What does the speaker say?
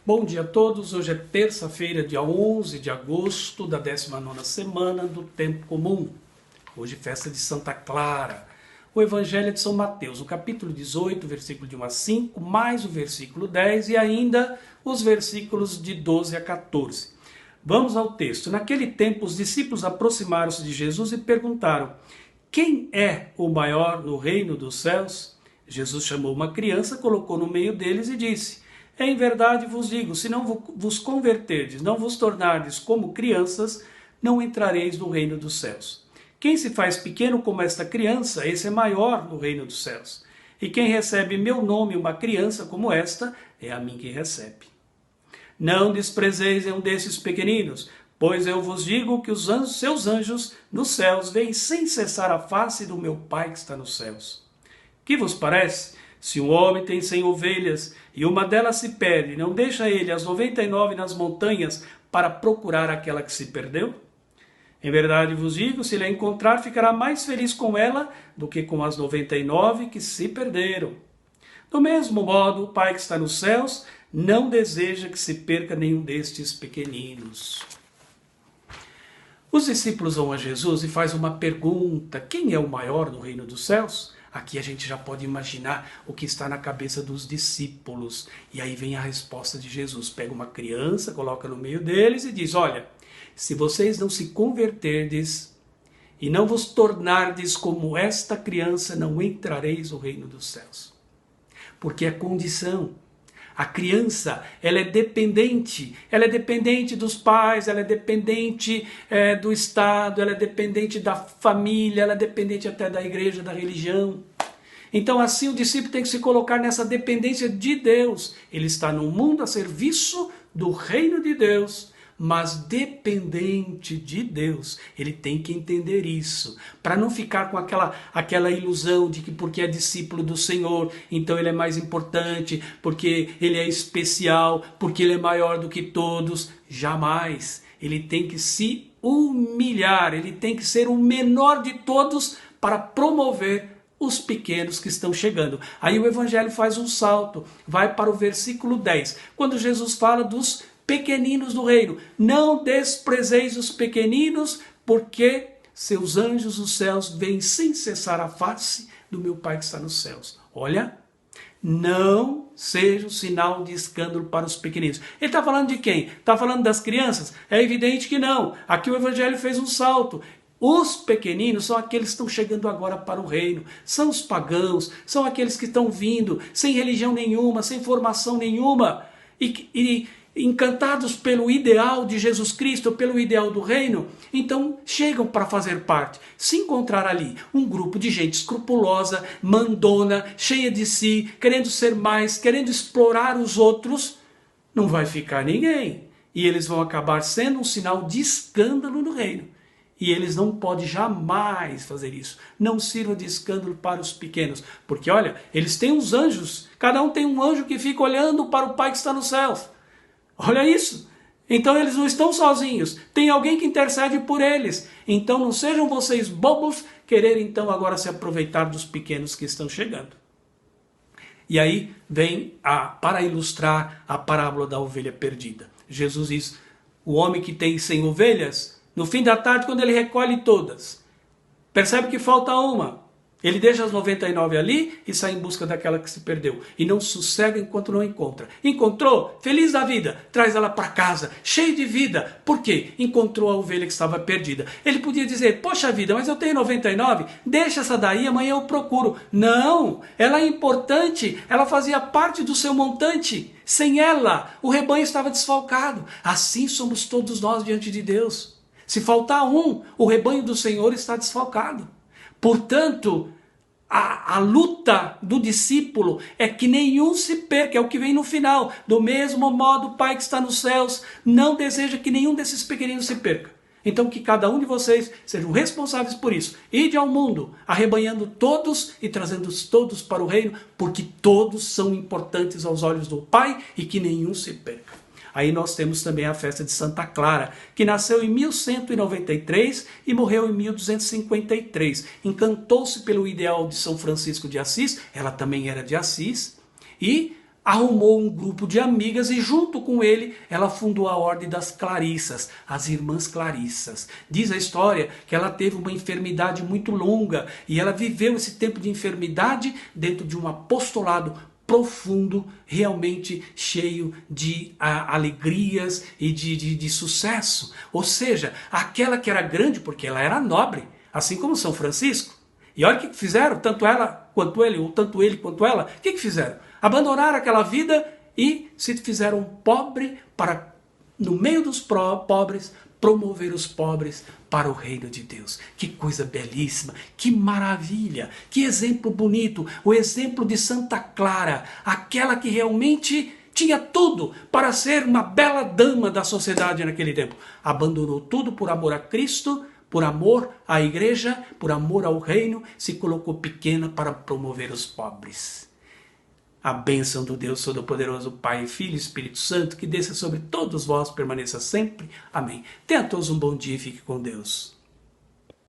Bom dia a todos, hoje é terça-feira, dia 11 de agosto da 19ª semana do Tempo Comum. Hoje festa de Santa Clara. O Evangelho é de São Mateus, o capítulo 18, versículo de 1 a 5, mais o versículo 10 e ainda os versículos de 12 a 14. Vamos ao texto. Naquele tempo os discípulos aproximaram-se de Jesus e perguntaram: quem é o maior no reino dos céus? Jesus chamou uma criança, colocou no meio deles e disse: em verdade vos digo, se não vos converterdes, não vos tornardes como crianças, não entrareis no reino dos céus. Quem se faz pequeno como esta criança, esse é maior no reino dos céus. E quem recebe meu nome, uma criança como esta, é a mim que recebe. Não desprezeis um desses pequeninos, pois eu vos digo que os seus anjos nos céus veem sem cessar a face do meu Pai que está nos céus. Que vos parece? Se um homem tem 100 ovelhas e uma delas se perde, não deixa ele as 99 nas montanhas para procurar aquela que se perdeu? Em verdade vos digo, se ele a encontrar, ficará mais feliz com ela do que com as 99 que se perderam. Do mesmo modo, o Pai que está nos céus não deseja que se perca nenhum destes pequeninos. Os discípulos vão a Jesus e fazem uma pergunta: quem é o maior no reino dos céus? Aqui a gente já pode imaginar o que está na cabeça dos discípulos. E aí vem a resposta de Jesus. Pega uma criança, coloca no meio deles e diz: olha, se vocês não se converterdes e não vos tornardes como esta criança, não entrareis no reino dos céus. Porque é condição. A criança, ela é dependente dos pais, ela é dependente do Estado, ela é dependente da família, ela é dependente até da igreja, da religião. Então assim o discípulo tem que se colocar nessa dependência de Deus. Ele está no mundo a serviço do reino de Deus, mas dependente de Deus. Ele tem que entender isso, para não ficar com aquela ilusão de que porque é discípulo do Senhor, então ele é mais importante, porque ele é especial, porque ele é maior do que todos. Jamais. Ele tem que se humilhar, ele tem que ser o menor de todos para promover os pequenos que estão chegando. Aí o Evangelho faz um salto, vai para o versículo 10, quando Jesus fala dos pequeninos do reino. Não desprezeis os pequeninos, porque seus anjos dos céus veem sem cessar a face do meu Pai que está nos céus. Olha, não seja um sinal de escândalo para os pequeninos. Ele está falando de quem? Está falando das crianças? É evidente que não. Aqui o Evangelho fez um salto. Os pequeninos são aqueles que estão chegando agora para o reino. São os pagãos, são aqueles que estão vindo sem religião nenhuma, sem formação nenhuma. E encantados pelo ideal de Jesus Cristo, pelo ideal do reino, então chegam para fazer parte. Se encontrar ali um grupo de gente escrupulosa, mandona, cheia de si, querendo ser mais, querendo explorar os outros, não vai ficar ninguém. E eles vão acabar sendo um sinal de escândalo no reino. E eles não podem jamais fazer isso. Não sirva de escândalo para os pequenos. Porque olha, eles têm uns anjos. Cada um tem um anjo que fica olhando para o Pai que está nos céus. Olha isso. Então eles não estão sozinhos. Tem alguém que intercede por eles. Então não sejam vocês bobos querer então agora se aproveitar dos pequenos que estão chegando. E aí vem para ilustrar a parábola da ovelha perdida. Jesus diz: o homem que tem 100 ovelhas, no fim da tarde, quando ele recolhe todas, percebe que falta uma. Ele deixa as 99 ali e sai em busca daquela que se perdeu. E não sossega enquanto não encontra. Encontrou? Feliz da vida. Traz ela para casa, cheio de vida. Por quê? Encontrou a ovelha que estava perdida. Ele podia dizer: poxa vida, mas eu tenho 99, deixa essa daí, amanhã eu procuro. Não, ela é importante, ela fazia parte do seu montante. Sem ela, o rebanho estava desfalcado. Assim somos todos nós diante de Deus. Se faltar um, o rebanho do Senhor está desfalcado. Portanto, a luta do discípulo é que nenhum se perca, é o que vem no final. Do mesmo modo, o Pai que está nos céus não deseja que nenhum desses pequeninos se perca. Então que cada um de vocês sejam responsáveis por isso. Ide ao mundo, arrebanhando todos e trazendo-os todos para o reino, porque todos são importantes aos olhos do Pai e que nenhum se perca. Aí nós temos também a festa de Santa Clara, que nasceu em 1193 e morreu em 1253. Encantou-se pelo ideal de São Francisco de Assis, ela também era de Assis, e arrumou um grupo de amigas e junto com ele ela fundou a Ordem das Clarissas, as Irmãs Clarissas. Diz a história que ela teve uma enfermidade muito longa e ela viveu esse tempo de enfermidade dentro de um apostolado profundo, realmente cheio de alegrias e de sucesso. Ou seja, aquela que era grande porque ela era nobre, assim como São Francisco. E olha o que fizeram, tanto ela quanto ele, ou tanto ele quanto ela, o que fizeram? Abandonaram aquela vida e se fizeram pobre para, no meio dos pobres, promover os pobres para o reino de Deus. Que coisa belíssima, que maravilha, que exemplo bonito, o exemplo de Santa Clara, aquela que realmente tinha tudo para ser uma bela dama da sociedade naquele tempo. Abandonou tudo por amor a Cristo, por amor à igreja, por amor ao reino, se colocou pequena para promover os pobres. A bênção do Deus Todo-Poderoso, Pai, Filho e Espírito Santo, que desça sobre todos vós, permaneça sempre. Amém. Tenha todos um bom dia e fique com Deus.